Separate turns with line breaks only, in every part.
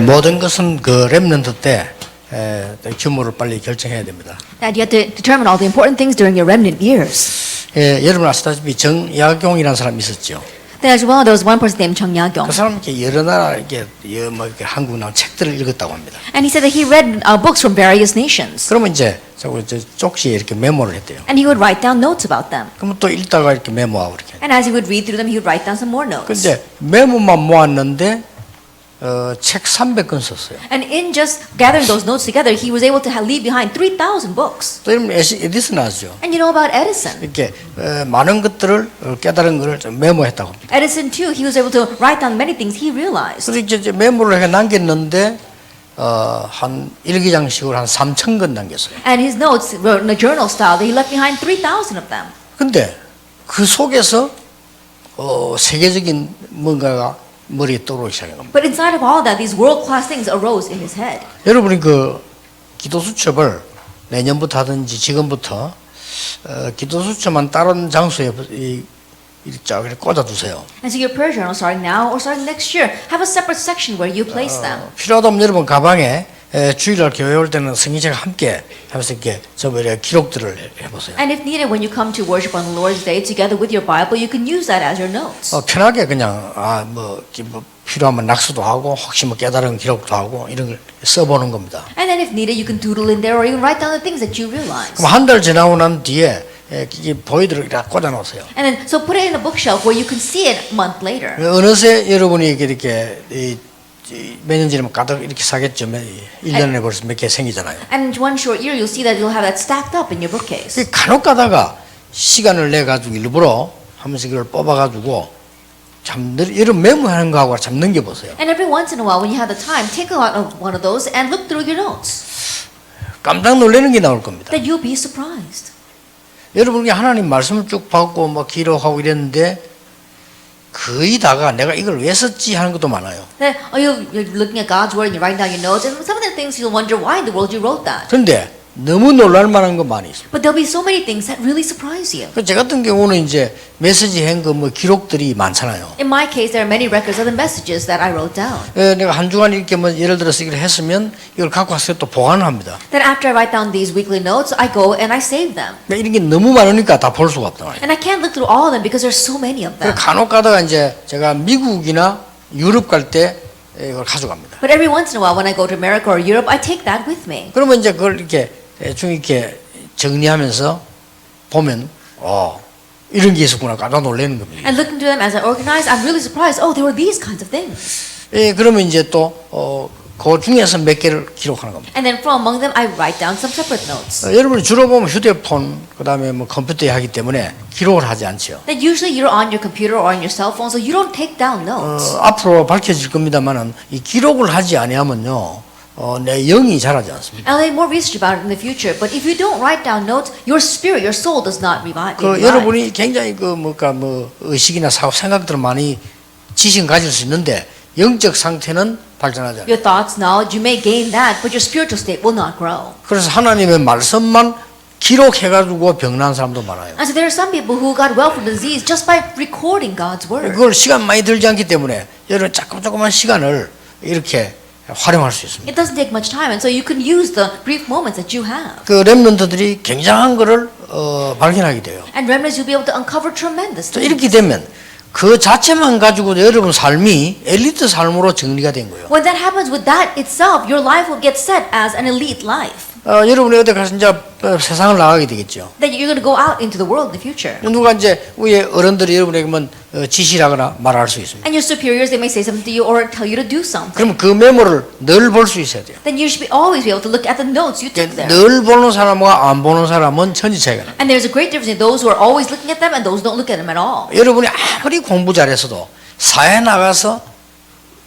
모든 것은 그 렘넌트 때 규모를 빨리 결정해야 됩니다.
That you have to determine all the important things during your remnant years.
여러분 아시다시피 정야경이라는 사람이 있었죠.
There's there was one person named Chung Ya-kyung.
그 사람 이렇게 여러 나라 이렇게 이렇게 한국 나온 책들을 읽었다고 합니다.
And he said that he read books from various nations.
그러면 이제 쪽지에 이렇게 메모를 했대요.
And he would write down notes about them.
그러면 또 읽다가 이렇게 메모하고 이렇게.
And as he would read through them, he would write down some more notes.
근데 메모만 모았는데 책 300권 썼어요.
And in just gathering those notes together, he was able to leave behind 3,000 books.
또 이러면 에디슨 아시죠?
And you know about Edison.
이렇게 많은 것들을 깨달은 것을 좀 메모했다고 합니다.
Edison too, he was able to write down many things he realized.
그래서 이제 메모를 해 남겼는데 한 일기장식으로 한 3,000권 남겼어요.
And his notes were in a journal style that he left behind 3,000 of them.
근데 그 속에서 세계적인 뭔가가 머리에 떠오르기 시작한 겁니다.
But inside of all that, these world-class things arose in his head.
여러분이 그 기도수첩을 내년부터 하든지 지금부터 기도수첩만 다른 장소에 이렇게 꽂아두세요.
And so your prayer journal, starting now or starting next year, have a separate section where you place them.
필요하다면 여러분 가방에 주일날 교회 올 때는 성경책 함께 하면서 이렇게 저번에 기록들을 해보세요.
And if needed, when you come to worship on the Lord's Day together with your Bible, you can use that as your notes.
편하게 그냥 뭐 필요하면 낙서도 하고 혹시 뭐 깨달은 기록도 하고 이런 걸 써보는 겁니다.
And then if needed, you can doodle in there or even write down the things that you realize.
그럼 한 달 지나고 난 뒤에 이게 보이도록 이렇게 꽂아놓으세요.
And then so put it in a bookshelf where you can see it a month later.
어느새 여러분이 이렇게 몇 년 지나면 가득 이렇게 사겠죠. 1년에 벌써 몇 개 생기잖아요.
And in one short year, you'll see that you'll have that stacked up in your bookcase.
간혹 가다가 시간을 내 가지고 일부러 하면서 이걸 뽑아 가지고 이런 메모하는 거하고 참 넘겨보세요.
And every once in a while, when you have the time, take out one of those and look through your notes.
깜짝 놀라는 게 나올 겁니다.
That you'll be surprised.
여러분이 하나님 말씀을 쭉 받고 뭐 기록하고 이랬는데 거의 다가 내가 이걸 왜 썼지 하는 것도 많아요.
That you're looking at God's word and you're writing down your notes, and some of the things you'll wonder why in the world you wrote that.
그런데 너무 놀랄 만한 거 많이 있어요.
But there'll be so many things that really surprise you.
제 같은 경우는 이제 메시지 한 거 뭐 기록들이 많잖아요.
In my case, there are many records of the messages that I wrote down.
내가 한 주간 이렇게 뭐 예를 들어서 이걸 했으면 이걸 갖고 와서 또 보관을 합니다.
Then after I write down these weekly notes, I go and I save them.
이런 게 너무 많으니까 다 볼 수가 없단 말이에요.
And I can't look through all of them because there's so many of them.
간혹 가다가 이제 제가 미국이나 유럽 갈 때 이걸 가져갑니다.
But every once in a while, when I go to America or Europe, I take that with me.
그러면 이제 그걸 이렇게 대충 이렇게 정리하면서 보면 이런 게 있었구나 깜짝 놀라는 겁니다.
And looking to them as I organize, I'm really surprised. Oh, there were these kinds of things.
그러면 이제 또 그 중에서 몇 개를 기록하는 겁니다.
And then from among them, I write down some separate notes.
여러분이 주로 보면 휴대폰 그다음에 뭐 컴퓨터에 하기 때문에 기록을 하지 않죠.
That usually you're on your computer or on your cell phone, so you don't take down notes.
앞으로 밝혀질 겁니다만은 이 기록을 하지 아니하면요. 내 영이 자라지 않습니다.
I'll lay more research about it in the future. But if you don't write down notes, your spirit, your soul does not revive.
여러분이 굉장히 뭐 의식이나 생각들을 많이 지식 가질 수 있는데 영적 상태는 발전하지 않아요.
Your thoughts, knowledge, you may gain that, but your spiritual state will not grow.
그래서 하나님의 말씀만 기록해가지고 병난 사람도 많아요.
And so there are some people who got well from disease just by recording God's word.
그걸 시간 많이 들지 않기 때문에 여러분 조금만 시간을 이렇게 활용할 수 있습니다.
It doesn't take much time, and so you can use the brief moments that you have.
그 렘넌트들이 굉장한 거를 발견하게 돼요.
And remnants, you'll be able to uncover tremendous things.
이렇게 되면 그 자체만 가지고 여러분 삶이 엘리트 삶으로 정리가 된 거예요.
When that happens with that itself, your life will get set as an elite life.
여러분이 어디 가서 이제 세상을 나가게 되겠죠.
That you're going to go out into the world in the future.
누가 이제 위에 어른들이 여러분에게만 지시하거나 말할 수 있습니다.
And your superiors, they may say something to you or tell you to do something.
그럼 그 메모를 늘 볼 수 있어야 돼요.
Then you should always be able to look at the notes you took there.
늘 보는 사람과 안 보는 사람은 천지 차이가 나요.
And there's a great difference in those who are always looking at them and those who don't look at them at all.
여러분이 아무리 공부 잘했어도 사회에 나가서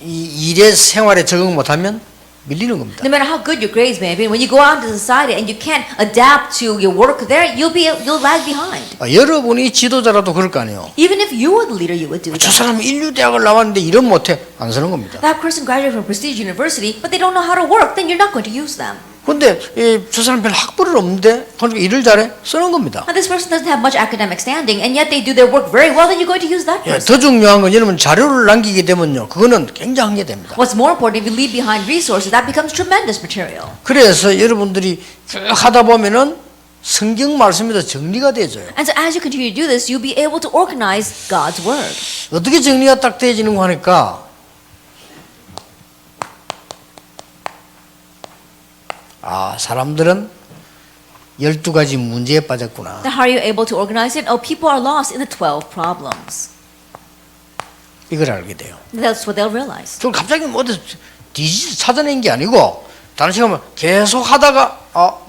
이 일에 생활에 적응 못하면 밀리는 겁니다.
No matter how good your grades may be, when you go out into society and you can't adapt to your work there, you'll lag behind.
여러분이 지도자라도 그럴 거 아니에요.
Even if you were the leader, you would do
저
that.
사람 인류대학을 나왔는데 이런 못해 안 쓰는 겁니다.
That person graduated from a prestigious university, but they don't know how to work, then you're not going to use them.
근데 저 사람 별 학벌은 없는데 그러니까 일을 잘해? 쓰는 겁니다.
And this person doesn't have much academic standing, and yet they do their work very well. Then you're going to use that
예,
person.
더 중요한 건 여러분 자료를 남기게 되면요, 그거는 굉장한 게 됩니다.
What's more important, if you leave behind resources, that becomes tremendous material.
그래서 여러분들이 쭉 하다 보면은 성경 말씀이 더 정리가 되어져요.
And so as you continue to do this, you'll be able to organize God's word.
어떻게 정리가 딱 되어지는 거 하니까 사람들은 12가지 문제에 빠졌구나.
Now, how are you able to organize it? Oh, people are lost in the 12 problems.
이걸 알게 돼요.
That's what they'll realize.
저 갑자기 뭐 어디 뒤지 찾아낸 게 아니고 다른 시간에 계속 하다가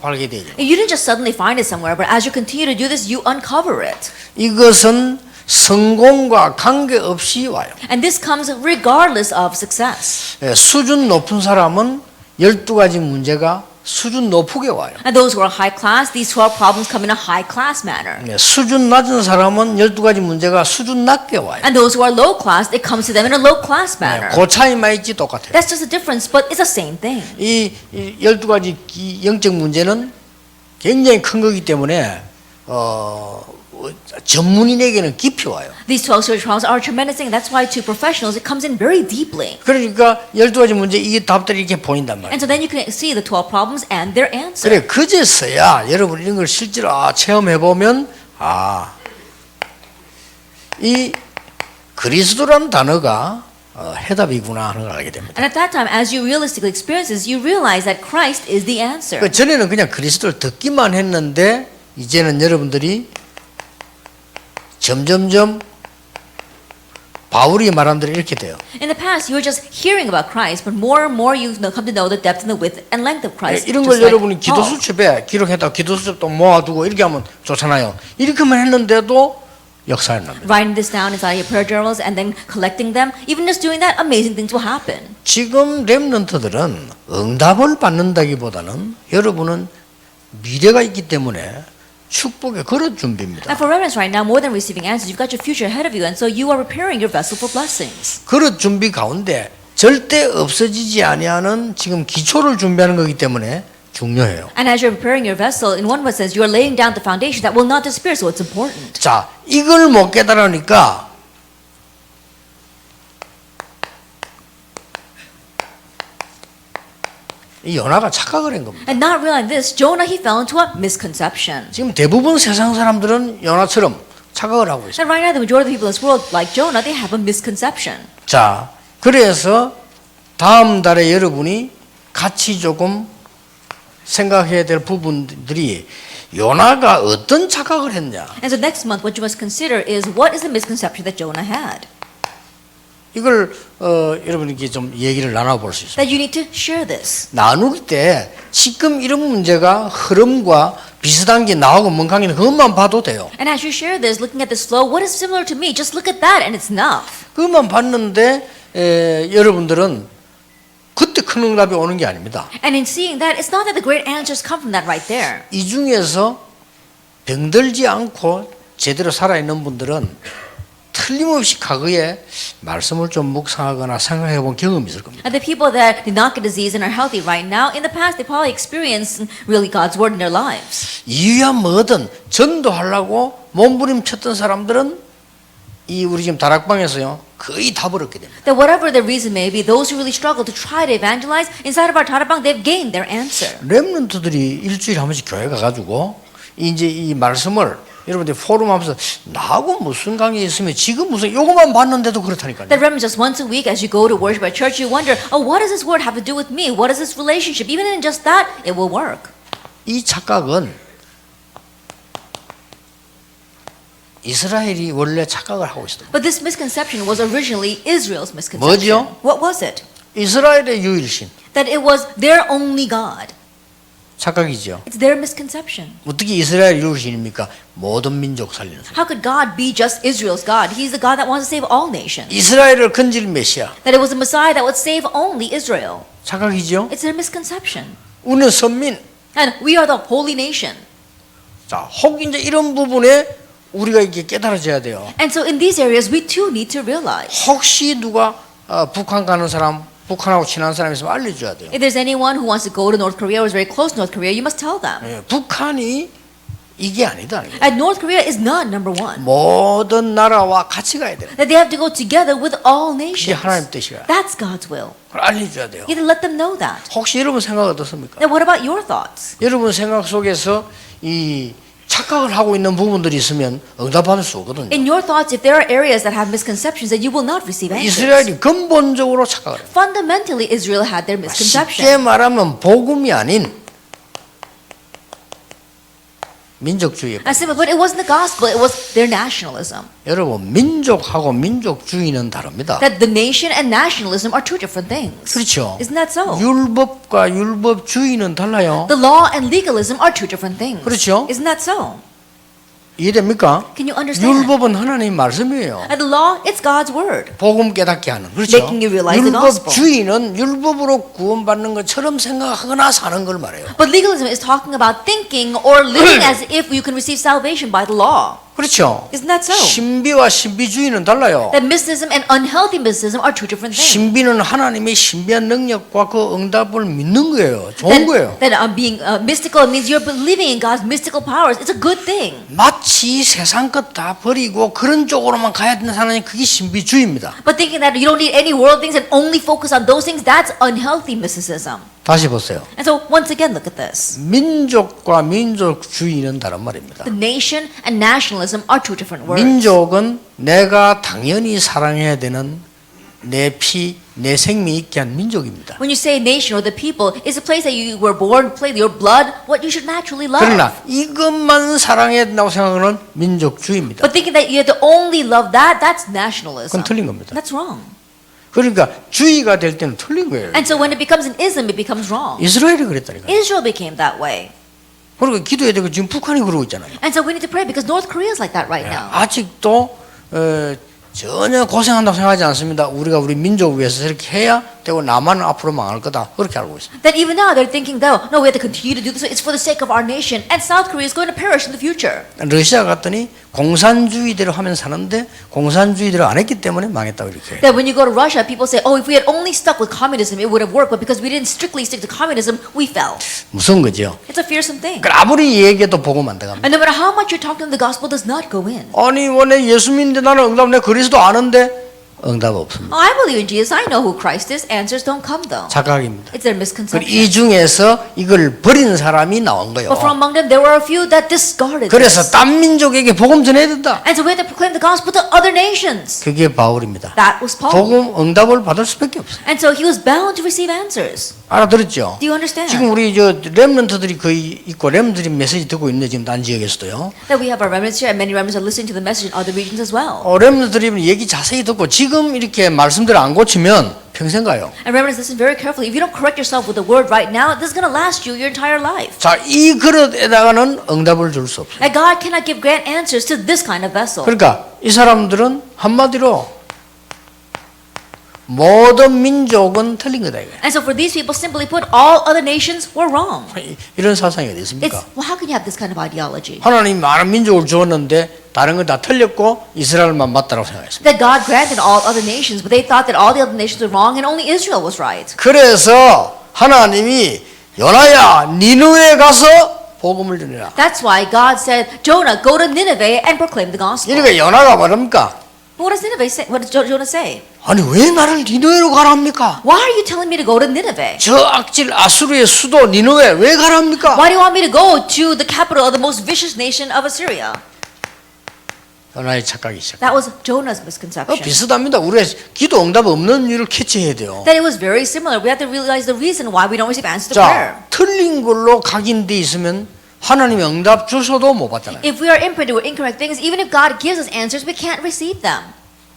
발견이 되죠.
You didn't just suddenly find it somewhere, but as you continue to do this, you uncover it.
이것은 성공과 관계없이 와요.
And this comes regardless of success.
예, 수준 높은 사람은 12가지 문제가 수준 높게 와요.
And those who are high class, these 12 problems come in a high class manner.
예, 수준 낮은 사람은 12가지 문제가 수준 낮게 와요.
And those who are low class, it comes to them in a low class manner.
그 차이만 있지 똑같아요.
That's just a difference, but it's the same thing.
이 12가지 영적 문제는 굉장히 큰 거기 때문에 전문인에게는 깊이 와요.
These 12 spiritual problems are a tremendous thing. That's why to professionals, it comes in very deeply.
그러니까 12가지 문제 이 답들이 이렇게 보인단 말이에요.
And so then you can see the 12 problems and their answer.
그래 그제서야 여러분 이런 걸 실제로 체험해 보면 이 그리스도라는 단어가 해답이구나 하는 걸 알게 됩니다.
And at that time, as you realistically experience this, you realize that Christ is the answer.
그 전에는 그냥 그리스도를 듣기만 했는데 이제는 여러분들이 점점점 바울이 말한 대로 이렇게 돼요.
In the past, you were just hearing about Christ, but more and more you come to know the depth and the width and length of Christ.
이런
just
걸
like
여러분이 기도
Paul.
수첩에 기록했다 기도 수첩도 모아두고 이렇게 하면 좋잖아요. 이렇게만 했는데도 역사가 납니다.
Writing this down inside your prayer journals and then collecting them, even just doing that, amazing things will happen.
지금 렘넌트들은 응답을 받는다기보다는 여러분은 미래가 있기 때문에 축복의 그릇 준비입니다.
And for remnants right now, more than receiving answers, you've got your future ahead of you, and so you are preparing your vessel for blessings.
그릇 준비 가운데 절대 없어지지 아니하는 지금 기초를 준비하는 거기 때문에 중요해요.
And as you're preparing your vessel, in one sense, you are laying down the foundation that will not disappear, so it's important.
자, 이걸 못 깨달으니까 이 요나가 착각을 한 겁니다.
And not realizing this, Jonah, he fell into a misconception.
지금 대부분 세상 사람들은 요나처럼 착각을 하고 있어요.
And right now, the majority of the people in this world, like Jonah, they have a misconception.
자, 그래서 다음 달에 여러분이 같이 조금 생각해야 될 부분들이 요나가 어떤 착각을 했냐.
And so next month, what you must consider is what is the misconception that Jonah had?
이걸 여러분에게 좀 얘기를 나눠볼 수 있습니다.
That you need to share this.
나눌 때 지금 이런 문제가 흐름과 비슷한 게 나오고 뭔가 있는 그것만 봐도 돼요.
And as you share this, looking at this flow, what is similar to me? Just look at that and it's enough.
그것만 봤는데 여러분들은 그때 큰 응답이 오는 게 아닙니다.
And in seeing that, it's not that the great answers come from that right there.
이 중에서 병들지 않고 제대로 살아있는 분들은 틀림없이 과거에 말씀을 좀 묵상하거나 생각해 본 경험이 있을 겁니다.
And the people that did not get disease and are healthy right now, in the past, they probably experienced really God's word in their lives.
이유야 뭐든 전도하려고 몸부림쳤던 사람들은 이 우리 지금 다락방에서요 거의 다 버렸게 됩니다.
That whatever the reason may be, those who really struggle to try to evangelize, inside of our Tarabang, they've gained their answer.
렘넌트들이 일주일에 한 번씩 교회 가가지고 이제 이 말씀을 여러분들 포럼하면서 나하고 무슨 관계 있으면 지금 무슨 요것만 봤는데도 그렇다니까요.
That remember just once a week as you go to worship at church, you wonder, oh, what does this word have to do with me? What is this relationship? Even in just that, it will work.
이 착각은 이스라엘이 원래 착각을 하고 있었던 거예요.
But this misconception was originally Israel's misconception.
뭐죠?
What was it?
이스라엘의 유일신
That it was their only God.
착각이죠.
It's their misconception.
어떻게 이스라엘 유일신입니까? 모든 민족 살리는 신.
How could God be just Israel's God? He's the God that wants to save all nations.
이스라엘을 건질 메시아.
That it was the Messiah that would save only Israel.
착각이죠.
It's their misconception.
우리는 선민.
And we are the holy nation.
자, 혹 이제 이런 부분에 우리가 이렇게 깨달아져야 돼요.
And so in these areas, we too need to realize.
혹시 누가 북한 가는 사람 북한하고 친한 사람이 있으면 알려줘야 돼요.
If there's anyone who wants to go to North Korea or is very close to North Korea, you must tell them.
예, 북한이 이게 아니다.
And North Korea is not number one.
모든 나라와 같이 가야 돼요.
That they have to go together with all
이게
nations.
하나님 뜻이야.
That's God's will.
그걸 알려줘야 돼요.
You have to let them know that.
혹시 여러분 생각 어떻습니까?
Now, what about your thoughts?
여러분 생각 속에서 이 착각을 하고 있는 부분들이 있으면 응답받을 수 없거든요.
In your thoughts, if there are areas that have misconceptions, that you will not receive answers.
이스라엘이 근본적으로 착각을 해요.
Fundamentally, Israel had their misconception.
쉽게 말하면 복음이 아닌 민족주의.
As simple, but it wasn't the gospel, it was their nationalism.
여러분 민족하고 민족주의는 다릅니다.
That the nation and nationalism are two different things.
그렇죠.
Isn't that so?
율법과 율법주의는 달라요.
The law and legalism are two different things.
그렇죠.
Isn't that so?
이해됩니까?
Can you understand?
율법은 하나님 말씀이에요.
And the law, it's God's word.
복음 깨닫게 하는. 그렇죠.
Making you realize the gospel.
율법주의는 율법으로 구원받는 것처럼 생각하거나 사는 걸 말해요.
But legalism is talking about thinking or living as if you can receive salvation by the law.
그렇죠.
Isn't that so?
신비와 신비주의는 달라요.
That mysticism and unhealthy mysticism are two different things.
신비는 하나님의 신비한 능력과 그 응답을 믿는 거예요. 좋은 거예요.
That being mystical means you're believing in God's mystical powers. It's a good thing.
마치 세상 것 다 버리고 그런 쪽으로만 가야 되는 사람이 그게 신비주의입니다.
But thinking that you don't need any world things and only focus on those things, that's unhealthy mysticism.
다시 보세요.
And so once again, look at this.
민족과 민족주의는 다른 말입니다.
The nation and nationalism are two different words.
민족은 내가 당연히 사랑해야 되는 내 피, 내 생명이 있게 한 민족입니다.
When you say nation or the people, it's a place that you were born, play your blood, what you should naturally love.
그러나 이것만 사랑해야 된다고 생각하는 민족주의입니다.
But thinking that you have to only love that, that's nationalism.
그건 틀린 겁니다.
That's wrong.
그러니까 주의가 될 때는 틀린 거예요.
And so when it becomes an ism, it becomes wrong.
이스라엘이 그랬다니까요.
Israel became that way.
그리고 기도해야 되고 지금 북한이 그러고 있잖아요.
And so we need to pray because North Korea is like that right now.
아직도 전혀 고생한다고 생각하지 않습니다. 우리가 우리 민족을 위해서 이렇게 해야 되고 나만은 앞으로 망할 거다. 그렇게 알고 있습니다.
That even now they're thinking though, no, we have to continue to do this. It's for the sake of our nation. And South Korea is going to perish in the future.
러시아 갔더니 공산주의대로 하면 사는데 공산주의대로 안 했기 때문에 망했다고 이렇게.
That when you go to Russia, people say, oh, if we had only stuck with communism, it would have worked. But because we didn't strictly stick to communism, we fell.
무서운 거죠.
It's a fearsome thing.
아무리 얘기해도 복음 안 들어갑니다.
And no matter how much you're talking, the gospel does not go in.
아니 원래 예수 믿는데 나는 응답 내 그리스도 아는데 응답 없습니다.
Oh, I believe in Jesus. I know who Christ is. Answers don't come though.
착각입니다.
It's their
이
misconception.
중에서 이걸 버리는 사람이 나온 거예요.
But from among them, there were a few that discarded
그래서
this.
딴 민족에게 복음 전해야 된다.
And so we had to proclaim the gospel to other nations.
그게 바울입니다.
That was Paul.
복음 응답을 받을 수밖에 없어요.
And so he was bound to receive answers.
알아들었죠?
Do you understand?
지금 우리 저 렘넌트들이 거의 있고 렘넌트들이 메시지 듣고 있는데 지금 단 지역에서도요.
That we have our remnants here, and many remnants are listening to the message in other regions as well.
렘넌트들이 얘기 자세히 듣고 지금 이렇게 말씀대로 안 고치면 평생 가요.
And remnants, listen very carefully. If you don't correct yourself with the word right now, this is going to last you your entire life.
자, 이 그릇에다가는 응답을 줄 수 없어요.
And God cannot give grant answers to this kind of vessel.
그러니까 이 사람들은 한마디로 모든 민족은 틀린 거다 이거예요.
And so for these people, simply put, all other nations were wrong.
이런 사상이 어디
It's,
있습니까?
well, how can you have this kind of ideology?
하나님이 많은 민족을 주었는데 다른 건 다 틀렸고 이스라엘만 맞다라고 생각했습니다.
That God granted all other nations, but they thought that all the other nations were wrong and only Israel was right.
그래서 하나님이 요나야 니느웨에 가서 복음을 전해라.
That's why God said, Jonah, go to Nineveh and proclaim the gospel.
이러니까 요나가 뭐랍니까?
What does Nineveh say? What does Jonah say?
아니 왜 나를 니느웨로 가라 합니까?
Why are you telling me to go to Nineveh?
저 악질 아수르의 수도 니느웨 왜 가라 합니까?
Why do you want me to go to the capital of the most vicious nation of Assyria?
요나의 착각이 시작.
That was Jonah's misconception.
비슷합니다. 우리가 기도 응답 없는 이유를 캐치해야 돼요.
That it was very similar. We have to realize the reason why we don't receive answers to prayer.
자, 틀린 걸로 각인돼 있으면 하나님이 응답 주셔도 못 받잖아요.
If we are imprinted with incorrect things, even if God gives us answers, we can't receive them.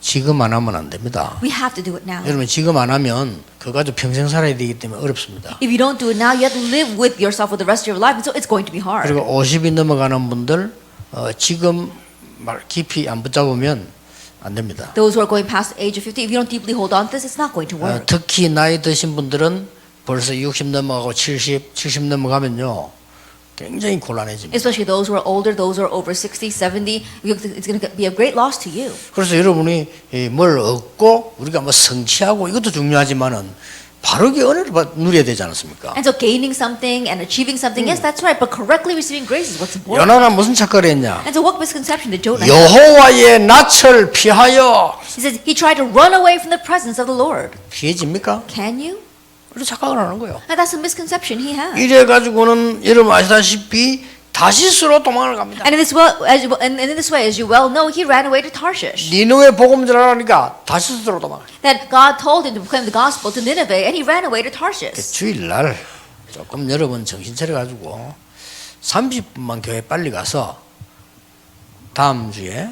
지금 안 하면 안 됩니다.
We have to do it now.
여러분 지금 안 하면 그거 가지고 평생 살아야 되기 때문에 어렵습니다.
If you don't do it now, you have to live with yourself for the rest of your life, and so it's going to be hard.
그리고 50이 넘어가는 분들 지금 말 깊이 안 붙잡으면 안 됩니다.
Those who are going past the age of 50, if you don't deeply hold on to this, it's not going to work.
특히 나이 드신 분들은 벌써 60 넘어가고 70 넘어가면요. 굉장히 곤란해집니다.
Especially those who are older, those who are over 60, 70, it's going to be a great loss to you.
그래서 여러분이 뭘 얻고 우리가 뭐 성취하고 이것도 중요하지만은 바르게 은혜를 누려야 되지 않습니까?
And so gaining something and achieving something, yes, that's right. But correctly receiving grace is what's important.
요나가 무슨 착각을 했냐?
And so what misconception did Jonah have?
여호와의 낯을 피하여.
He says he tried to run away from the presence of the Lord.
피해집니까?
Can you?
그렇게 착각을 하는 거예요.
And that's a misconception he had.
이래 가지고는 여러분 아시다시피 다시스로 도망을 갑니다.
And in this way, as you well know, he ran away to Tarshish.
니느웨 복음 전하라니까 다시스로 도망.
That God told him to proclaim the gospel to Nineveh, and he ran away to Tarshish.
주일날 조금 여러분 정신 차려 가지고 30분만 교회 빨리 가서 다음 주에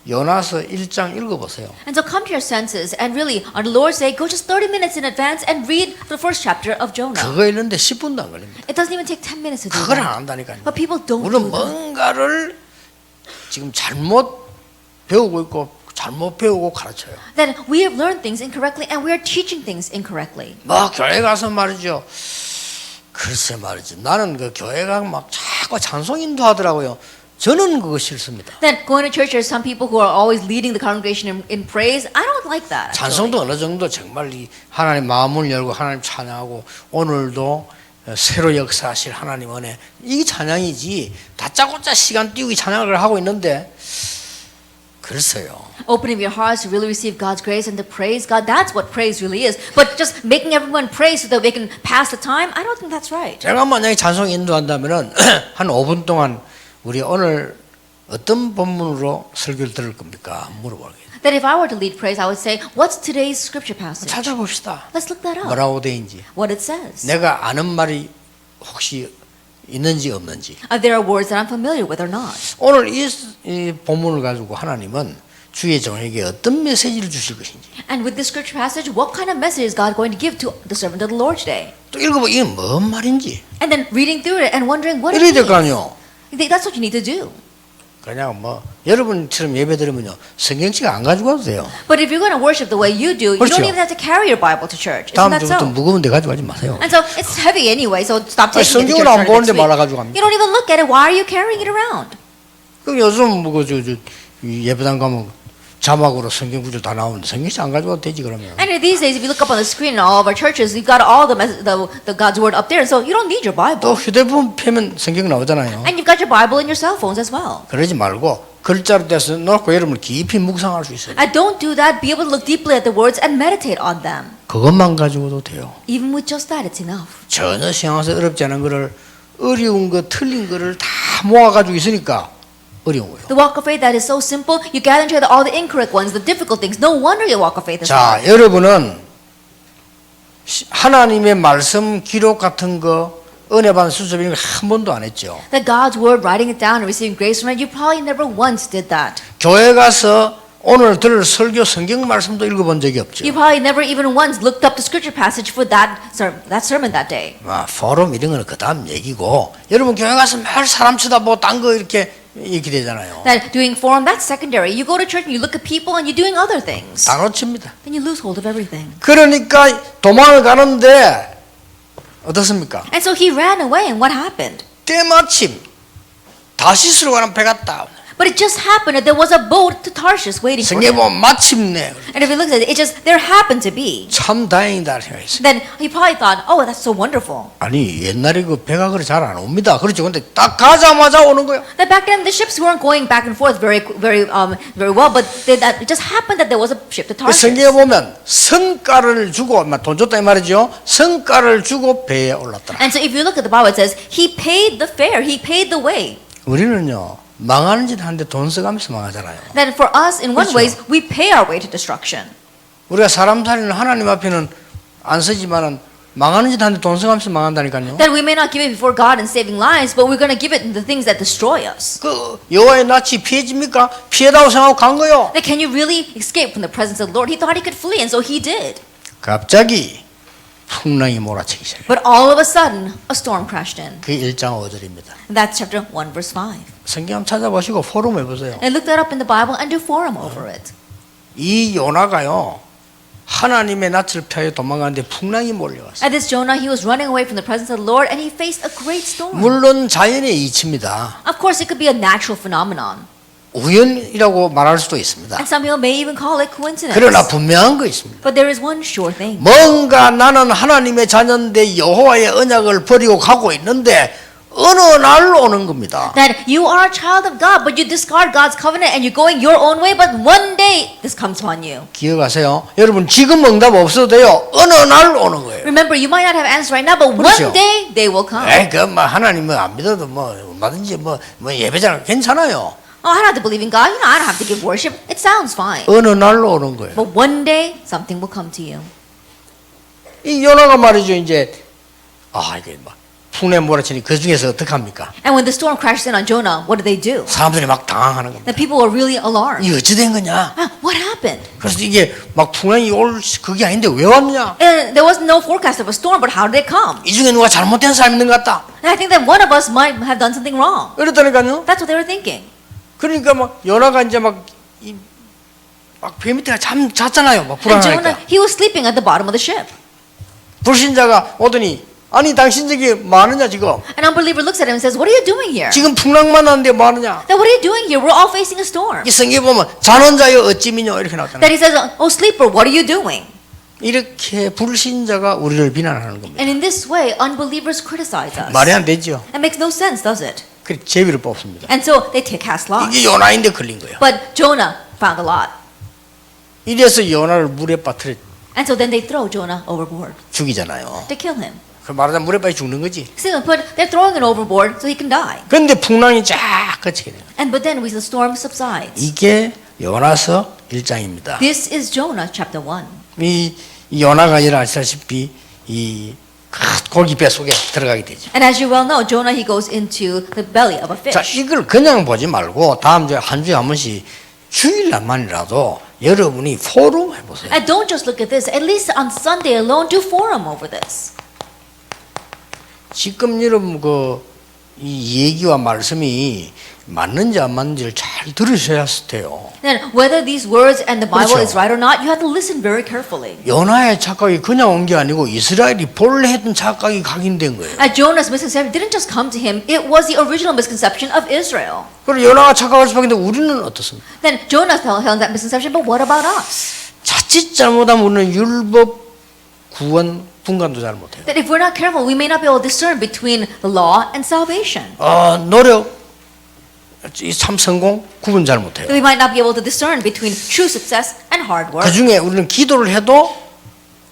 요나서 1장 읽어보세요.
And so come to your senses and really, on the Lord's day, go just 30 minutes in advance and read the first chapter of Jonah.
그거 읽는데 10분도 안 걸립니다.
It doesn't even take 10 minutes to do
그걸
that.
안 한다니까요.
But people don't
우리는
do that.
뭔가를 지금 잘못 배우고 있고 잘못 배우고 가르쳐요.
That we have learned things incorrectly and we are teaching things incorrectly.
뭐 교회 가서 말이죠. 글쎄 말이지. 나는 그 교회가 막 자꾸 찬송 인도하더라고요. 저는 그거 싫습니다.
That going to church, there's some people who are always leading the congregation in praise. I don't like that. actually.
찬송도 어느 정도 정말 이 하나님 마음을 열고 하나님 찬양하고 오늘도 새로 역사하실 하나님 은혜 이게 찬양이지 다짜고짜 시간 띄우기 찬양을 하고 있는데 글쎄요.
Opening your hearts to really receive God's grace and to praise God, that's what praise really is. But just making everyone praise so that they can pass the time, I don't think that's right.
제가 만약에 찬송 인도한다면은 한 5분 동안 우리 오늘 어떤 본문으로 설교를 들을 겁니까? 물어보겠습니다.
That if I were to lead praise, I would say, what's today's scripture passage?
찾아봅시다.
Let's look that up.
뭐라고 되는지.
What it says.
내가 아는 말이 혹시 있는지 없는지.
There are words that I'm familiar with or not.
오늘 이 본문을 가지고 하나님은 주의 종에게 어떤 메시지를 주실 것인지.
And with this scripture passage, what kind of message is God going to give to the servant of the Lord today?
또 읽어보 이게 뭔 말인지.
And then reading through it and wondering what it
이래야 될 거
means.
아니요.
That's what you need to do.
그냥 뭐 여러분처럼 예배 드리면요 성경책 안 가지고 와도 돼요.
But if you're going to worship the way you do, you
그렇죠.
don't even have to carry your Bible to church. Isn't
다음
that
주부터
so?
무거운데 가져가지 마세요.
And so it's heavy anyway, so stop taking it to
성경을
church
안
next
보는데
week.
말아 가지고 갑니다.
You don't even look at it. Why are you carrying it around?
그 요즘 뭐저 예배당 가면 자막으로 성경 구절 다 나오는데 성경책 안 가져와도 되지 그러면.
And these days, if you look up on the screen in all of our churches, you've got all the God's word up there, so you don't need your
또
Bible.
휴대폰 펴면 성경 나오잖아요.
And you've got your Bible in your cell phones as well.
그러지 말고 글자로 떼서 놓고 여러분 깊이 묵상할 수 있어요.
And don't do that. Be able to look deeply at the words and meditate on them.
그것만 가지고도 돼요.
Even with just that, it's enough.
전혀 신앙에서 어렵지 않은 거를 어려운 거 틀린 거를 다 모아가지고 있으니까 어려운 거예요.
The walk of faith that is so simple, you gather together all the incorrect ones, the difficult things. No wonder your walk of faith is
자,
hard.
여러분은 하나님의 말씀 기록 같은 거 은혜 받은 수첩 이런 거 한 번도 안 했죠.
That God's word, writing it down and receiving grace from it, you probably never once did that.
교회 가서 오늘 들을 설교 성경 말씀도 읽어본 적이 없죠.
You probably never even once looked up the scripture passage for that sermon that day.
포럼 이런 거는 그 다음 얘기고 여러분 교회 가서 매일 사람 쳐다보고 딴 거 이렇게 되잖아요.
That doing forum, that's secondary. You go to church and you look at people and you're doing other things.
다 놓칩니다.
Then you lose hold of everything.
그러니까 도망을 가는데 어떻습니까?
And so he ran away, and what happened?
때마침 다시스로 가는 배가 딱
But it just happened that there was a boat to Tarshish waiting for
성경에
him.
보면 마침내
And if he looks at it, it just, there happened to be.
참 다행이다 생각했어요.
Then he probably thought, oh, that's so wonderful.
아니 옛날에 그 배가 그래 잘 안 옵니다. 그렇죠. 근데 딱 가자마자 오는 거예요.
That back then the ships weren't going back and forth very well, but that it just happened that there was a ship to
그
Tarshish.
성경에 보면 성가를 주고 돈 줬다 이 말이죠. 성가를 주고 배에 올랐더라.
And so if you look at the Bible, it says he paid the fare, he paid the way.
우리는요 망하는 짓 하는데 돈 써가면서 망하잖아요.
That for us, in one
그렇죠.
ways, we pay our way to destruction.
우리가 사람 살리는 하나님 앞에는 안 쓰지만은 망하는 짓 하는데 돈 써가면서 망한다니까요.
That we may not give it before God in saving lives, but we're going to give it in the things that destroy us.
그 여호와의 낯이 피해집니까? 피해다고 생각하고 간 거요.
That can you really escape from the presence of the Lord? He thought he could flee, and so he did.
갑자기 풍랑이 몰아치기 시작해요.
But all of a sudden, a storm crashed in.
그게 1장 5절입니다.
That's chapter 1, verse 5.
성경 한번 찾아보시고 포럼 해보세요.
And look that up in the Bible and do forum over it.
이 요나가요 하나님의 낯을 피하여 도망가는데 풍랑이 몰려왔어요.
At this Jonah, he was running away from the presence of the Lord, and he faced a great storm.
물론 자연의 이치입니다.
Of course, it could be a natural phenomenon.
우연이라고 말할 수도 있습니다.
And some people may even call it coincidence.
그러나 분명한 거 있습니다.
But there is one sure thing.
뭔가 나는 하나님의 자녀인데 여호와의 언약을 버리고 가고 있는데 어느 날 오는 겁니다.
That you are a child of God, but you discard God's covenant and you're going your own way, but one day this comes upon you.
기억하세요. 여러분 지금 응답 없어도 돼요. 어느 날 오는 거예요.
Remember, you might not have answers right now, but
그렇죠.
one day they will come.
에이, 뭐 하나님은 안 믿어도 뭐 얼마든지 뭐 예배자는 괜찮아요.
Oh, I don't have to believe in God. You know, I don't have to give worship. It sounds fine.
어느 날 오는 거예요.
But one day something will come to you.
이 요나가 말이죠. 이제 이게 막 풍에 몰아치니 그 중에서 어떻게 합니까?
And when the storm crashes in on Jonah, what do?
사람들이 막 당황하는 겁니다.
The people were really alarmed.
이게 어찌 된 거냐?
What happened?
그래서 이게 막 풍랑이 올 그게 아닌데 왜 왔냐?
And there was no forecast of a storm, but how did it come?
이 중에 누가 잘못된 사람 있는 것 같다.
And I think that one of us might have done something wrong.
그랬다니까요.
That's what they were thinking.
그러니까 막 요나가 이제 막 배 밑에 잤잖아요. 막
And Jonah,
불안하니까.
he was sleeping at the bottom of the ship.
불신자가 오더니 아니 당신 저기 뭐 하느냐 지금?
An unbeliever looks at him and says, "What are you doing here?
지금 풍랑 만났는데 뭐 하느냐?
Then what are you doing here? We're all facing a storm."
이 성경에 보면 자는 자여 어찌 미뇨 이렇게 나왔잖아요.
That he says, "Oh sleeper, what are you doing?"
이렇게 불신자가 우리를 비난하는 겁니다.
And in this way, unbelievers criticize us.
말이 안 되죠.
That makes no sense, does it?
그래서 제비를 뽑습니다.
And so they cast lots.
이게 요나인데 걸린 거예요.
But Jonah found a lot.
이래서 요나를 물에 빠뜨려
And so then they throw Jonah overboard
죽이잖아요.
to kill him.
그 말하자면 물에 빠져 죽는 거지.
So they're throwing him overboard so he can die.
그런데 풍랑이 쫙 그치게 돼요.
But then the storm subsides.
이게 요나서 1장입니다.
This is Jonah chapter 1.
이 요나가 여러분 아시다시피 이 고기 배 속에 들어가게 되죠.
And as you well know, Jonah, he goes into the belly of a
자,
fish.
이걸 그냥 보지 말고 다음 주에 한 주에 한 번씩 주일날만이라도 여러분이 포럼 해보세요.
And don't just look at this. At least on Sunday alone, do forum over this.
지금 여러분 이 얘기와 말씀이 맞는지 안 맞는지를 잘 들으셔야 할 돼요.
Then whether these words and the Bible
그렇죠.
is right or not, you have to listen very carefully.
요나의 착각이 그냥 온 게 아니고 이스라엘이 본래 했던 착각이 각인된 거예요.
Jonah's misconception didn't just come to him, it was the original misconception of Israel.
그리고 요나가 착각할 수밖에 없는데 우리는 어떻습니까?
Then Jonah held that misconception, but what about us?
자칫 잘못하면 우리는 율법, 구원, 분간도 잘 못해요.
That if we're not careful, we may not be able to discern between the law and salvation.
노력, 참 성공, 구분 잘 못해요.
We might not be able to discern between true success and hard work.
그 중에 우리는 기도를 해도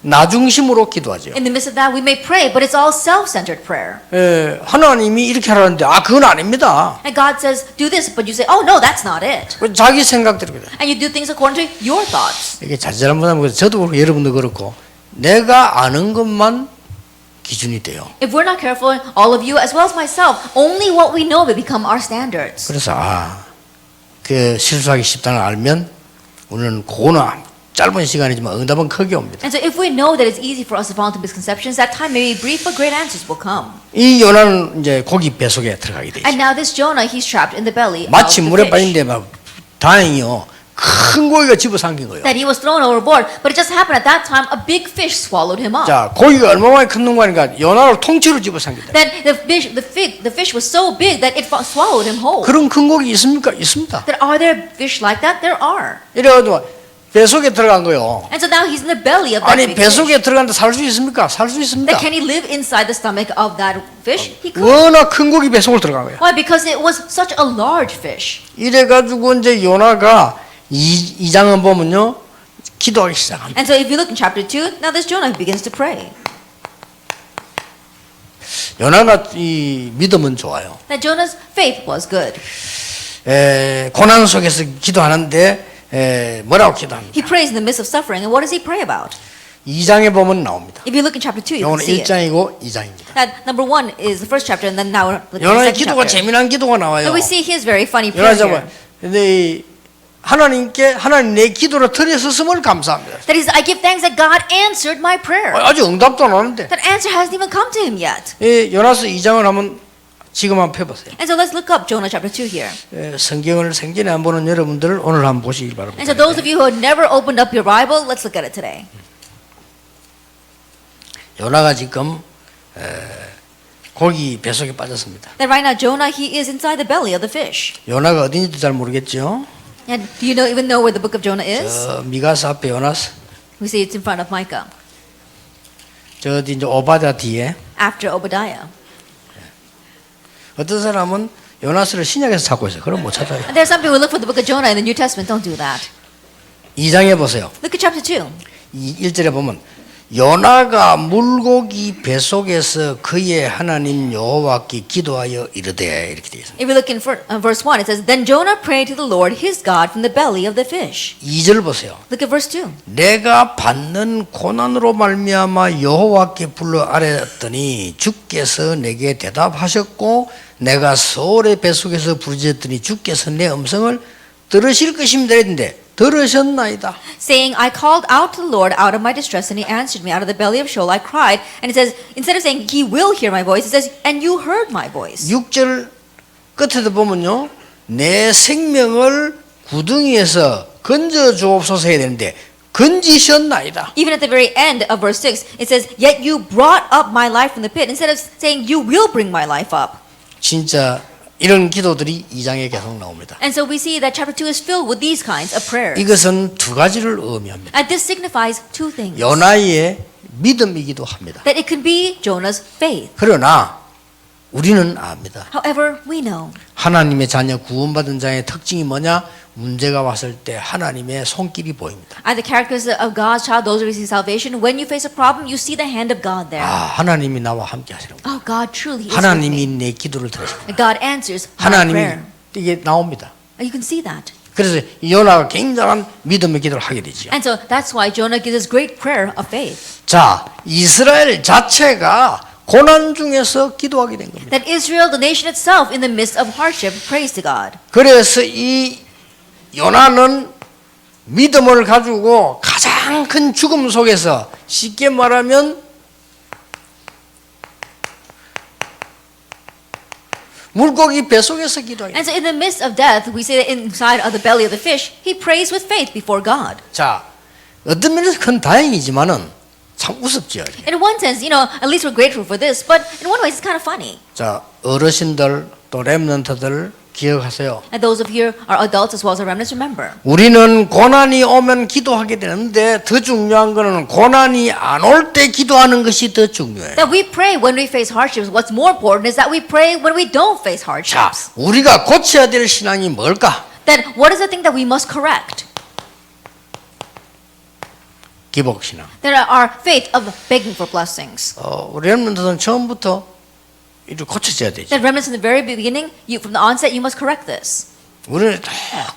나 중심으로 기도하죠.
In the midst of that, we may pray, but it's all self-centered prayer.
하나님이 이렇게 하라는데 그건 아닙니다.
And God says, do this, but you say, oh no, that's not it.
자기 생각대로 그래요.
And you do things according to your thoughts.
이게 잘못하면 저도 그렇고 여러분도 그렇고 내가 아는 것만 기준이 돼요.
If we're not careful, all of you as well as myself, only what we know will become our standards.
그래서 그 실수하기 쉽다는 걸 알면 우리는 그거는 짧은 시간이지만 응답은 크게 옵니다.
And so if we know that it's easy for us to fall into misconceptions, that time may be brief, but great answers will come.
이 요나는 이제 고기 배 속에 들어가게 되죠.
And now this Jonah, he's trapped in the belly of
마치
the
물에
fish.
빠진데 막 다행히요 큰 고기가 집어삼킨 거예요.
That he was thrown overboard, but it just happened at that time a big fish swallowed him up.
자 고기가 얼마나 큰 놈이니까 요나를 통째로 집어삼킨다.
Then the fish was so big that it swallowed him whole.
그런 큰 고기 있습니까? 있습니다.
That are there fish like that? There are.
이래가지고 배 속에 들어간 거요.
And so now he's in the belly of that
아니
big
배
fish.
속에 들어간데 살 수 있습니까? 살 수 있습니다.
That can he live inside the stomach of that fish? He could.
워낙 큰 고기 배 속으로 들어간 거예요.
Why? Because it was such a large fish.
이래가지고 이제 요나가 2장은 보면요 기도하기 시작합니다.
And so if you look in chapter 2, now this Jonah begins to pray.
요나가 이 믿음은 좋아요.
That Jonah's faith was good.
고난 속에서 기도하는데 뭐라고 기도합니까?
He prays in the midst of suffering, and what does he pray about?
2장에 보면 나옵니다.
If you look in chapter 2, you can
요거는
see it.
1장이고 2장입니다.
That number 1 is the first chapter, and then now look at the
요나의
second
기도가
chapter.
재미난 기도가 나와요.
So we see his very funny prayer
요나
here.
잡아. 근데 하나님께 하나님 내 기도를 들으셨음을 감사합니다.
That is, I give thanks that God answered my prayer.
아직 응답도 안 오는데.
That answer hasn't even come to him yet.
요나서 2장을 한번 지금 한번 펴보세요.
And so let's look up Jonah chapter 2 here.
성경을 생전에 안 보는 여러분들 오늘 한번 보시길 바랍니다.
And so those of you who have never opened up your Bible, let's look at it today.
요나가 지금 고기 뱃속에 빠졌습니다.
That right now Jonah, he is inside the belly of the fish.
요나가 어딘지도 잘 모르겠죠.
And do you even know where the book of Jonah is?
미가서 앞에 요나스,
We see it's in front of Micah,
저 어디 이제 오바댜 뒤에.
after Obadiah.
어떤 사람은 요나스를 신약에서 찾고 있어요. 그럼 못 찾아요.
And there's some people who look for the book of Jonah in the New Testament. Don't do that.
2장에 보세요.
Look at chapter 2.
1절에 보면 요나가 물고기 뱃속에서 그의 하나님 여호와께 기도하여 이르되 이렇게 되어 있습니다.
If we look in verse 1, it says, Then Jonah prayed to the Lord his God from the belly of the fish.
2절 보세요.
Look at verse 2.
내가 받는 고난으로 말미암아 여호와께 불러 아뢰었더니 주께서 내게 대답하셨고 내가 소울의 뱃속에서 부르짖었더니 주께서 내 음성을 들으실 것입니다. 이랬는데 들으셨나이다.
Saying, I called out to the Lord out of my distress, and he answered me out of the belly of Sheol. I cried. And it says, instead of saying, he will hear my voice, it says, and you heard my voice.
6절 끝에도 보면요. 내 생명을 구덩이에서 건져 주옵소서 해야 되는데 건지셨나이다.
Even at the very end of verse 6, it says, Yet you brought up my life from the pit. Instead of saying, you will bring my life up.
진짜 이런 기도들이 2장에 계속 나옵니다.
And so we see that chapter 2 is filled with these kinds of prayers.
이것은 두 가지를 의미합니다.
And this signifies two things.
요나의 믿음이기도 합니다.
That it can be Jonah's faith.
그러나 우리는 압니다.
However, we know
하나님의 자녀 구원받은 자의 특징이 뭐냐? 문제가 왔을 때 하나님의 손길이 보입니다.
the characters of God's child, those who receive salvation, when you face a problem, you see the hand of God there.
하나님이 나와 함께 하시는 거예요.
Oh, God truly is with
하나님이
me.
내 기도를 들으십니다.
God answers my
하나님이
prayer.
이게 나옵니다.
You can see that.
그래서 요나가 굉장한 믿음의 기도를 하게 되죠.
And so that's why Jonah gives us great prayer of faith.
자, 이스라엘 자체가 고난 중에서 기도하게 된 겁니다.
That Israel, the nation itself, in the midst of hardship, prays to God.
그래서 이 요나는 믿음을 가지고 가장 큰 죽음 속에서 쉽게 말하면 물고기 뱃속에서 기도해요.
And so in the midst of death, we say that inside of the belly of the fish, he prays with faith before God.
자, 어떤 면에서 큰 다행이지만은 참 우습죠.
In one sense, at least we're grateful for this, but in one way, it's kind of funny.
자, 어르신들 또 렘넌트들 기억하세요.
And those of you are adults as well as remnants, remember.
우리는 고난이 오면 기도하게 되는데 더 중요한 거는 고난이 안 올 때 기도하는 것이 더 중요해요.
That we pray when we face hardships. What's more important is that we pray when we don't face
자,
hardships.
우리가 고쳐야 될 신앙이 뭘까?
Then what is the thing that we must correct?
기복신앙.
That our faith of begging for blessings.
우리 렘넌트는 처음부터 이렇게 고쳐져야 되죠.
That remnants in the very beginning, from the onset, you must correct this.
우리는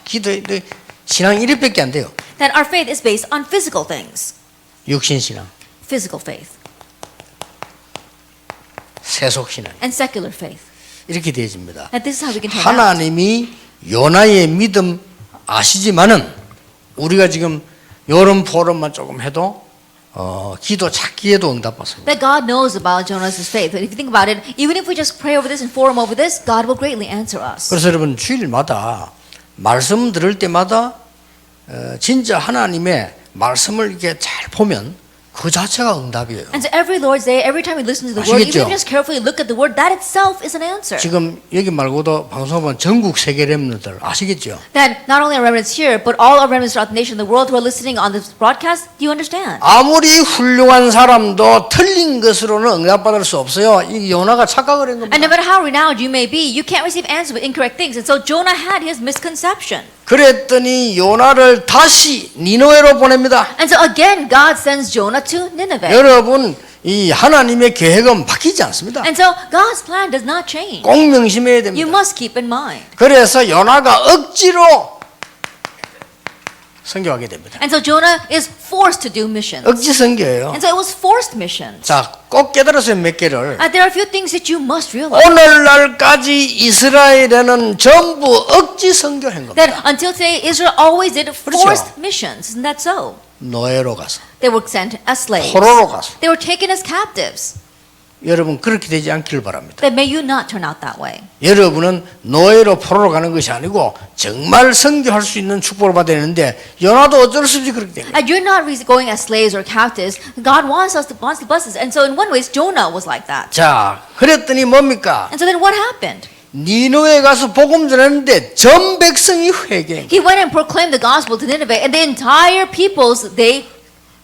기도 신앙 이렇게밖에 안 돼요.
That our faith is based on physical things.
육신 신앙,
Physical faith.
세속 신앙
And secular faith.
이렇게 되어집니다.
That this is how we can turn out.
하나님이 요나의 믿음 아시지만은 우리가 지금 이런 포럼만 조금 해도 기도 찾기에도 응답받습니다.
That God knows about Jonah's faith. But if you think about it, even if we just pray over this and forum over this, God will greatly answer us.
그래서 여러분 주일마다 말씀 들을 때마다 진짜 하나님의 말씀을 이렇게 잘 보면 그 자체가 응답이에요.
And so every Lord's Day, every time we listen to the word,
아시겠죠?
even if we just carefully look at the word, that itself is an answer.
지금 여기 말고도 방송하면 전국 세계 렘너들 아시겠죠?
That not only our remnants here, but all our remnants throughout the nation, the world who are listening on this broadcast, do you understand?
아무리 훌륭한 사람도 틀린 것으로는 응답받을 수 없어요. 이 요나가 착각을 한 겁니다.
And no matter how renowned you may be, you can't receive answers with incorrect things. And so Jonah had his misconception.
그랬더니 요나를 다시 니느웨로 보냅니다.
And so again, God sends Jonah to Nineveh.
여러분, 이 하나님의 계획은 바뀌지 않습니다.
And so God's plan does not change.
꼭 명심해야
You
됩니다.
must keep in mind.
그래서 요나가 억지로 선교하게 됩니다.
And so Jonah is forced to do missions.
억지 선교예요.
And so it was forced missions.
자, 꼭 깨달으세요, 몇 개를.
And there are a few things that you must realize.
오늘날까지 이스라엘에는 전부 억지 선교한 겁니다.
That until today, Israel always did forced missions. Isn't that so?
노예로 가서,
They were sent as slaves.
포로로 가서,
They were taken as captives.
여러분 그렇게 되지 않기를 바랍니다.
Then may you not turn out that way.
여러분은 노예로 포로로 가는 것이 아니고 정말 선교할 수 있는 축복을 받아야 되는데 요나도 어쩔 수 없이 그렇게 된 거예요.
And you're not really going as slaves or captives. God wants to bless us. And so in one way, Jonah was like that.
자, 그랬더니 뭡니까?
And so then what happened?
니느웨에 가서 복음 전했는데 전 백성이 회개.
He went and proclaimed the gospel to Nineveh, and the entire peoples, they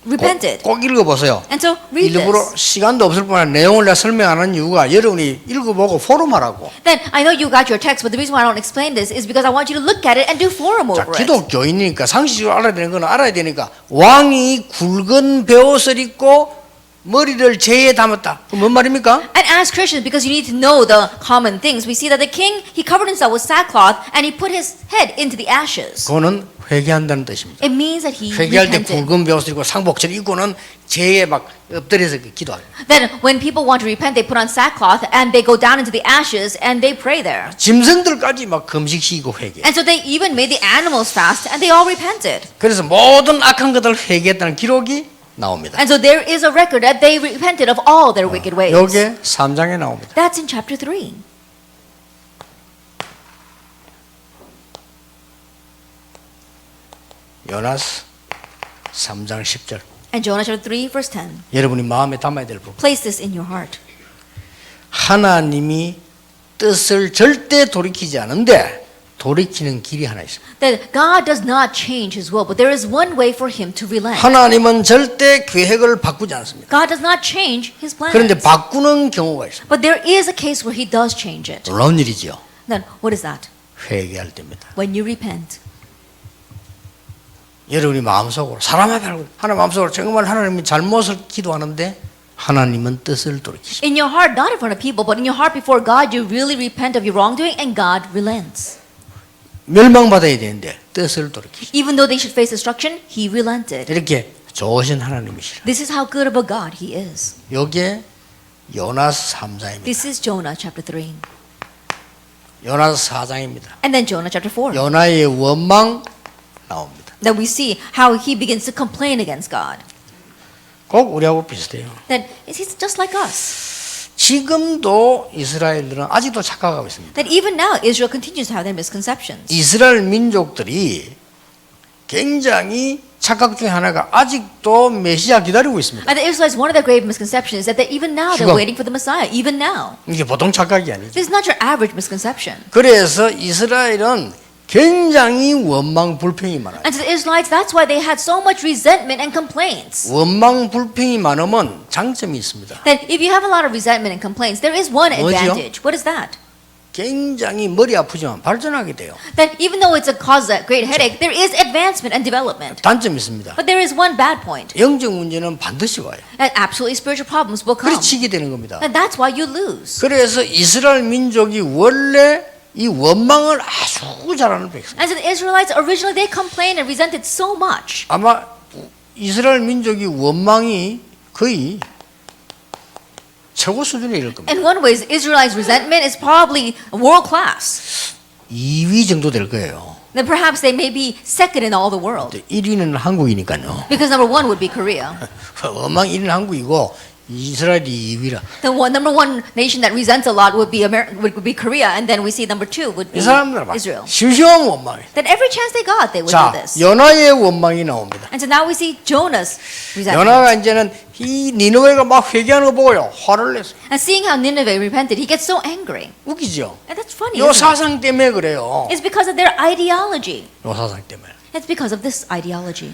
repented.
꼭 읽어보세요.
And so read
일부러
this.
시간도 없을 뿐만 아니라 내용을 내가 설명 안 하는 이유가 여러분이 읽어보고 포럼하라고.
Then I know you got your text, but the reason why I don't explain this is because I want you to look at it and do forum
자,
over it.
기독교인이니까 상식적으로 알아야 되는 건 알아야 되니까 왕이 굵은 베옷을 입고 머리를 재에 담았다. 그럼 뭔 말입니까?
And as Christians, because you need to know the common things, we see that the king, he covered himself with sackcloth and he put his head into the ashes.
그거는 회개한다는 뜻입니다.
It means that he
회개할 때
repented.
굵은 베옷을 입고 상복처럼 입고는 재에 막 엎드려서 기도해요.
Then when people want to repent, they put on sackcloth and they go down into the ashes and they pray there.
짐승들까지 막 금식시키고 회개.
And so they even made the animals fast and they all repented.
그래서 모든 악한 것들을 회개했다는 기록이 나옵니다.
And so there is a record that they repented of all their wicked ways.
요게 3장에 나옵니다.
That's in chapter 3.
요나스 3장 10절.
And Jonah chapter 3 verse 10.
여러분이 마음에 담아야 될 부분.
Place this in your heart.
하나님이 뜻을 절대 돌이키지 않은데 돌이키는 길이 하나 있습니다.
That God does not change his will, but there is one way for him to relent.
하나님은 절대 계획을 바꾸지 않습니다.
God does not change his plans.
그런데 바꾸는 경우가 있습니다.
But there is a case where he does change it.
놀라운 일이지요.
Then what is that?
회개할 때입니다.
When you repent.
여러분이 마음속으로 사람 앞에 알고 하나님 마음속으로 정말 하나님이 잘못을 기도하는데 하나님은 뜻을 돌이키십니다.
In your heart, not in front of people, but in your heart before God, you really repent of your wrongdoing and God relents.
멸망받아야 되는데 뜻을 돌이키십니다.
Even though they should face destruction, he relented.
이렇게 좋으신 하나님이시라.
This is how good of a God he is.
여기에 요나스 3장입니다.
This is Jonah chapter 3.
요나스 4장입니다.
And then Jonah chapter 4.
요나의 원망 나옵니다.
Then we see how he begins to complain against God.
꼭 우리하고 비슷해요.
That he's just like us.
지금도 이스라엘들은 아직도 착각하고 있습니다.
That even now Israel continues to have their misconceptions.
이스라엘 민족들이 굉장히 착각 중에 하나가 아직도 메시아 기다리고 있습니다.
And the Israelites, one of their grave misconceptions is that even now they're
지금.
waiting for the Messiah. Even now.
이게 보통 착각이 아니죠.
This is not your average misconception.
그래서 이스라엘은 굉장히 원망 불평이 많아요.
And to the Israelites, that's why they had so much resentment and complaints.
원망 불평이 많으면 장점이 있습니다.
That if you have a lot of resentment and complaints, there is one
뭐지요?
advantage. What is that?
굉장히 머리 아프지만 발전하게 돼요.
That even though it's a cause a great headache, there is advancement and development.
단점이 있습니다.
But there is one bad point.
영적 문제는 반드시 와요.
And absolutely spiritual problems will come.
그래 치게 되는 겁니다.
And that's why you lose.
그래서 이스라엘 민족이 원래 이 원망을 아주 잘하는 백성.
And so the Israelites, originally they complained and resented so much.
아마 이스라엘 민족이 원망이 거의 최고 수준에 이를 겁니다.
In one way, Israelites' resentment is probably world class.
2위 정도 될 거예요.
Then perhaps they may be second in all the world.
1위는 한국이니까요.
Because number one would be Korea.
원망 1위는 한국이고 이스라엘이 2위라.
The number one nation that resents a lot would be Korea, and then we see number two would be
이 사람들 봐.
Israel.
심심하면 원망해.
That every chance they got, they would
자,
do this.
요나의 원망이 나옵니다.
And so now we see Jonah's resentment.
요나가 이제는 이 니느웨가 막 회개하는 거 보고요. 화를 냈어요.
And seeing how Nineveh repented, he gets so angry.
웃기죠?
And that's funny.
요
Isn't it?
사상 때문에 그래요.
It's because of their ideology.
요 사상 때문에.
It's because of this ideology.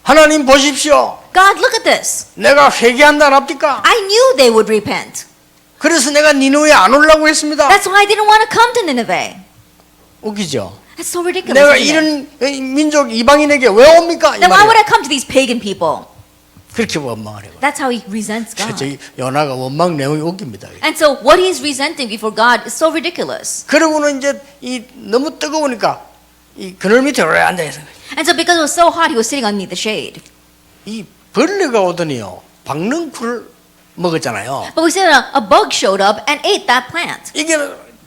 하나님 보십시오.
God, look at this.
내가 회개한다 랍니까?
I knew they would repent.
그래서 내가 니느웨에 안 오려고 했습니다.
That's why I didn't want to come to Nineveh.
웃기죠?
That's so ridiculous.
내가
Isn't it?
이런 민족 이방인에게 왜 옵니까? 이
Then why would
말이에요.
I come to these pagan people?
그렇게 원망을 해요.
That's how he resents God.
저기 요나가 원망 내용이 웃깁니다.
And so what he's resenting before God is so ridiculous.
그러고는 이제 이 너무 뜨거우니까 이 그늘 밑에 오래 앉아 있어요.
And so because it was so hot, he was sitting underneath the shade.
이 벌레가 오더니요 박능쿨을 먹었잖아요.
But we said a bug showed up and ate that plant.
이게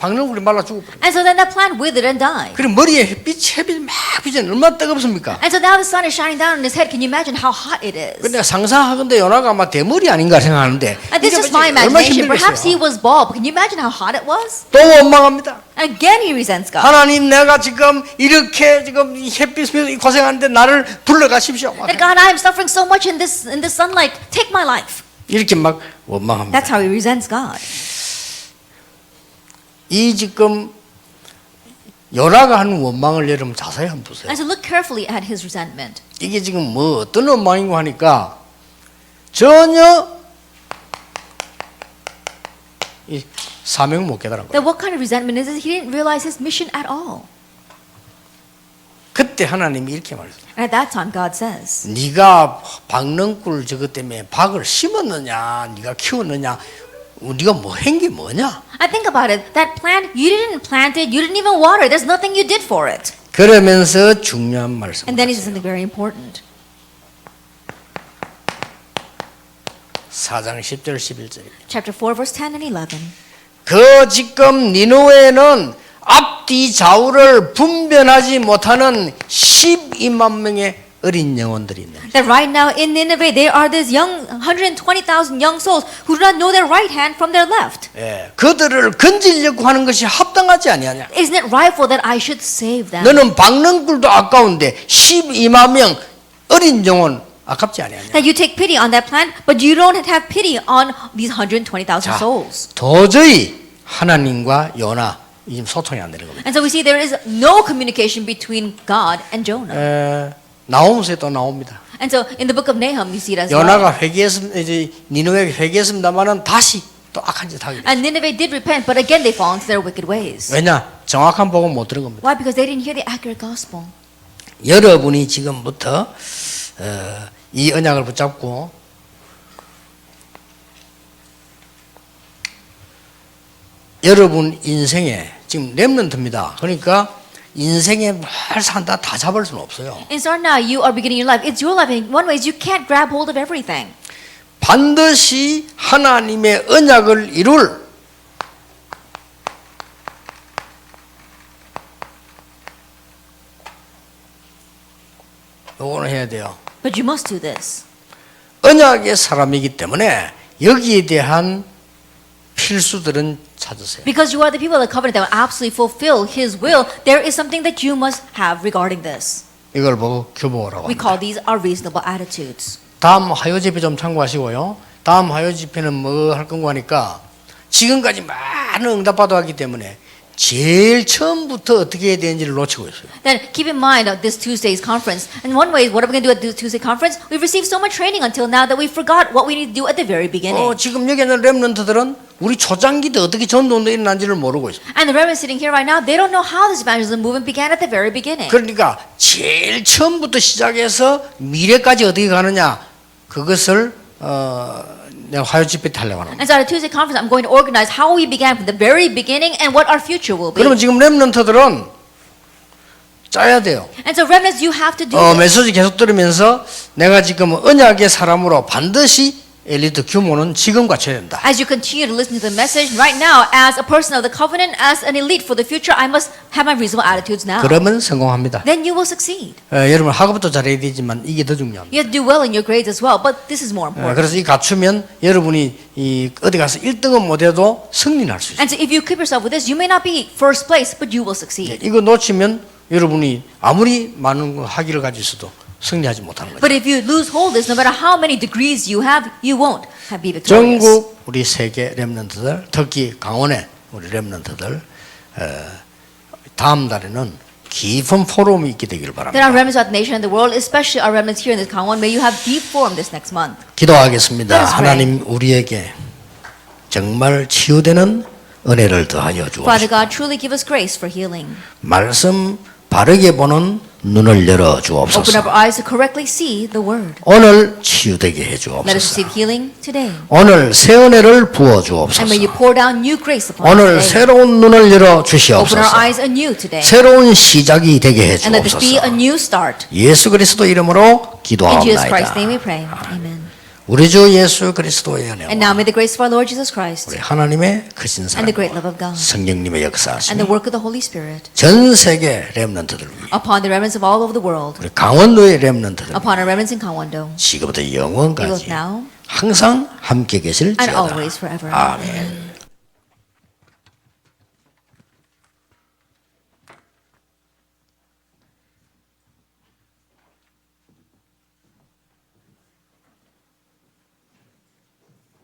박능굴이 말라 죽어버려.
And so then that plant withered and died.
그리고 머리에 햇빛 막 비치는 얼마나 뜨겁습니까?
And so now the sun is shining down on his head. Can you imagine how hot it is?
근데 상상하건대 요나가 아마 대머리 아닌가 생각하는데
And this is my
얼마나
imagination. Perhaps he
힘들겠어요.
was bald. But can you imagine how hot it was?
또 원망합니다.
And again he resents God.
하나님 내가 지금 이렇게 지금 이 햇빛에 고생하는데 나를 불러가십시오.
That God, I am suffering so much in this sunlight. Take my life.
이렇게 막 원망합니다.
That's how he resents God.
이 지금 요나가 하는 원망을 여러분 자세히 한번 보세요.
And so look carefully at his resentment.
이게 지금 뭐 어떤 원망인고 하니까 전혀 이 사명을 못 깨달은 거예요.
That what kind of resentment is it? He didn't realize his mission at all.
그때 하나님이 이렇게 말했어요.
And at that time God says,
네가 박능굴 저것 때문에 박을 심었느냐, 네가 키웠느냐, 네가 뭐 한 게 뭐냐?
I think about it. That plant, you didn't plant it. You didn't even water it. There's nothing you did for it.
그러면서 중요한 말씀.
And then he says something very important.
4장 10절 11절.
Chapter 4, verse 10 and 11.
그 지금 니느웨는 앞뒤 좌우를 분별하지 못하는 12만 명의 어린 영혼들이 있는.
That right now in Nineveh, there are these young, 120,000 young souls who do not know their right hand from their left.
예, 그들을 건지려고 하는 것이 합당하지 아니하냐?
Isn't it rightful that I should save them?
너는 박능굴도 아까운데 12만 명 어린 영혼 아깝지 아니하냐?
That you take pity on that plant, but you don't have pity on these 120,000
자,
souls.
도저히 하나님과 요나 지금 소통이 안 되는 겁니다.
And so we see there is no communication between God and Jonah.
나홈스에 또 나옵니다.
And so in the book of Nahum, you see it as well.
요나가 회개했습니다. 이제 니느웨가 회개했습니다만은 다시 또 악한 짓 하게 돼.
And Nineveh did repent, but again they fall into their wicked ways.
왜냐? 정확한 복음 못 들은 겁니다.
Why? Because they didn't hear the accurate gospel.
여러분이 지금부터 이 언약을 붙잡고 여러분 인생에 지금 렘넌트입니다. 그러니까 인생에 뭘 산다 다 잡을 수는 없어요.
And so now you are beginning your life. It's your life. In one way, you can't grab hold of everything.
반드시 하나님의 언약을 이룰 요거는 해야 돼요.
But you must do this.
언약의 사람이기 때문에 여기에 대한 필수들은 찾으세요.
Because you are the people of the covenant that will absolutely fulfill His will, there is something that you must have regarding this.
이걸 보고 규모라고
We
합니다.
call these our reasonable attitudes.
다음 화요 집회 좀 참고하시고요. 다음 화요 집회는 뭐 할 건가 하니까 지금까지 많은 응답받아 왔기 때문에 제일 처음부터 어떻게 해야 되는지를 놓치고 있어요.
Then keep in mind this Tuesday's conference. And one way, what are we going to do at the Tuesday conference? We've received so much training until now that we forgot what we need to do at the very beginning.
지금 여기 있는 렘넌트들은 우리 초장기 때 어떻게 전도운동이 일어난지를 모르고 있어요.
And the remnants sitting here right now, they don't know how this evangelism movement began at the very beginning.
그러니까 제일 처음부터 시작해서 미래까지 어떻게 가느냐 그것을 내가 화요 집회 때 하려고 하는 거예요.
And so at a Tuesday conference, I'm going to organize how we began from the very beginning and what our future will be.
그러면 지금 렘넌트들은 짜야 돼요.
And so remnants, you have to do this.
메시지 계속 들으면서 내가 지금 언약의 사람으로 반드시 엘리트 규모는 지금 갖춰야 된다.
As you continue to listen to the message right now, as a person of the covenant, as an elite for the future, I must have my reasonable attitudes now.
그러면 성공합니다.
Then you will succeed.
여러분 학업도 잘해야 되지만 이게 더 중요합니다.
You have to do well in your grades as well, but this is more important.
그래서 이 갖추면 여러분이 이 어디 가서 1등은 못해도 승리할 수 있어요.
And so if you equip yourself with this, you may not be first place, but you will succeed.
이거 놓치면 여러분이 아무리 많은 학위를 가지고 있어도 승리하지 못하는 거죠.
But if you lose hold of this, no matter how many degrees you have, you won't be victorious.
전국 우리 세계 렘넌트들, 특히 강원의 우리 렘넌트들 다음 달에는 깊은 포럼이 있게 되기를
There
바랍니다.
are remnants of the nation and the world, especially our remnants here in this Kangwon. May you have deep forum this next month.
기도하겠습니다.
Let us pray.
하나님 우리에게 정말 치유되는 은혜를 더하여
Father
주옵소서.
God, truly give us grace for healing.
말씀 바르게 보는 눈을 열어
Open up
주옵소서.
our eyes to correctly see the word.
오늘 치유되게 해
Let us
주옵소서.
receive healing today.
오늘 새 은혜를 부어
And
주옵소서.
may you pour down new grace upon us
오늘
today.
새로운 눈을 열어
Open our
주시옵소서.
eyes anew today.
새로운 시작이 되게 해
And let this be a
주옵소서.
new start.
예수 그리스도 이름으로
In Jesus Christ's
기도하옵나이다.
name we pray. Amen.
우리 주 예수 그리스도의
And
은혜와
now may the grace of our Lord Jesus Christ
우리 하나님의 크신
and the great love
사랑과
of God
성령님의
and
역사하심이
the work of the Holy Spirit
전 세계 렘넌트들 위해
upon the remnants of all over the world,
우리 강원도의 렘넌트들
upon our remnants in Gangwon-do,
지금부터
both
영원까지
now
항상 함께 계실지어다.
and always forever.
아멘.